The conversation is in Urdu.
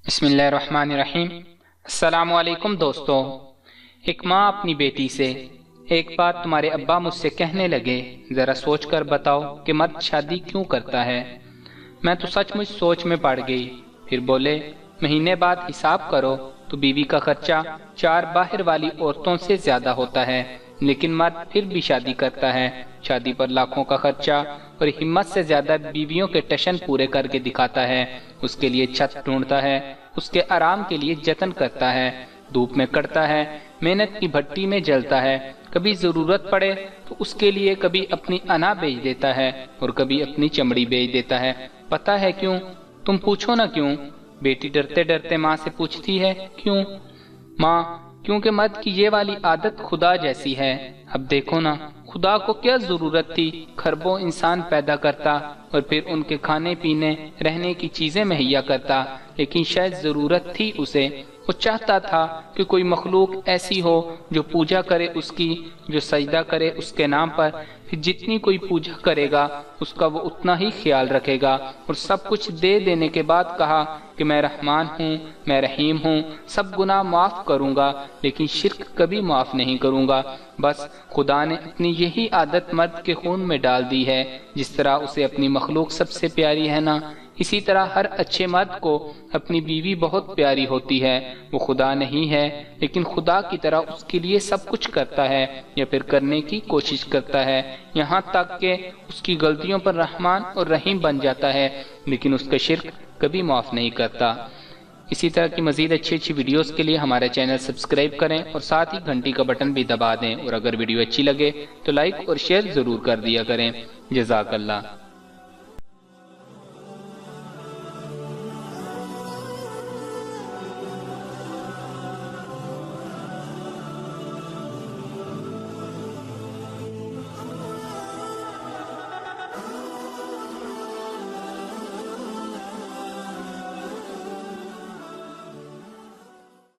بسم اللہ الرحمن الرحیم۔ السلام علیکم دوستو۔ ایک ماں اپنی بیٹی سے، ایک بات تمہارے ابا مجھ سے کہنے لگے، ذرا سوچ کر بتاؤ کہ مرد شادی کیوں کرتا ہے؟ میں تو سچ مچ سوچ میں پڑ گئی۔ پھر بولے، مہینے بعد حساب کرو تو بیوی کا خرچہ 4 باہر والی عورتوں سے زیادہ ہوتا ہے، لیکن مرد پھر بھی شادی کرتا ہے۔ شادی پر لاکھوں کا خرچہ اور ہمت سے زیادہ بیویوں کے ٹشن پورے کر کے دکھاتا ہے، اس کے لیے چھت ڈھونڈتا ہے، اس کے آرام کے لیے جتن کرتا ہے، دھوپ میں کڑتا ہے، محنت کی بھٹی میں جلتا ہے، کبھی ضرورت پڑے تو اس کے لیے کبھی اپنی انا بیچ دیتا ہے اور کبھی اپنی چمڑی بیچ دیتا ہے۔ پتہ ہے کیوں؟ تم پوچھو نا کیوں؟ بیٹی ڈرتے ڈرتے ماں سے پوچھتی ہے، کیوں ماں؟ کیونکہ مرد کی یہ والی عادت خدا جیسی ہے۔ اب دیکھو نا، خدا کو کیا ضرورت تھی کھربوں انسان پیدا کرتا اور پھر ان کے کھانے پینے رہنے کی چیزیں مہیا کرتا، لیکن شاید ضرورت تھی اسے۔ وہ چاہتا تھا کہ کوئی مخلوق ایسی ہو جو پوجا کرے اس کی، جو سجدہ کرے اس کے نام پر، پھر جتنی کوئی پوجا کرے گا اس کا وہ اتنا ہی خیال رکھے گا، اور سب کچھ دے دینے کے بعد کہا کہ میں رحمان ہوں، میں رحیم ہوں، سب گناہ معاف کروں گا لیکن شرک کبھی معاف نہیں کروں گا۔ بس خدا نے اپنی یہی عادت مرد کے خون میں ڈال دی ہے۔ جس طرح اسے اپنی مخلوق سب سے پیاری ہے نا، اسی طرح ہر اچھے مرد کو اپنی بیوی بہت پیاری ہوتی ہے۔ وہ خدا نہیں ہے لیکن خدا کی طرح اس کے لیے سب کچھ کرتا ہے یا پھر کرنے کی کوشش کرتا ہے، یہاں تک کہ اس کی غلطیوں پر رحمان اور رحیم بن جاتا ہے، لیکن اس کا شرک کبھی معاف نہیں کرتا۔ اسی طرح کی مزید اچھی ویڈیوز کے لیے ہمارا چینل سبسکرائب کریں اور ساتھ ہی گھنٹی کا بٹن بھی دبا دیں، اور اگر ویڈیو اچھی لگے تو لائک اور شیئر ضرور کر دیا کریں۔ جزاک اللہ۔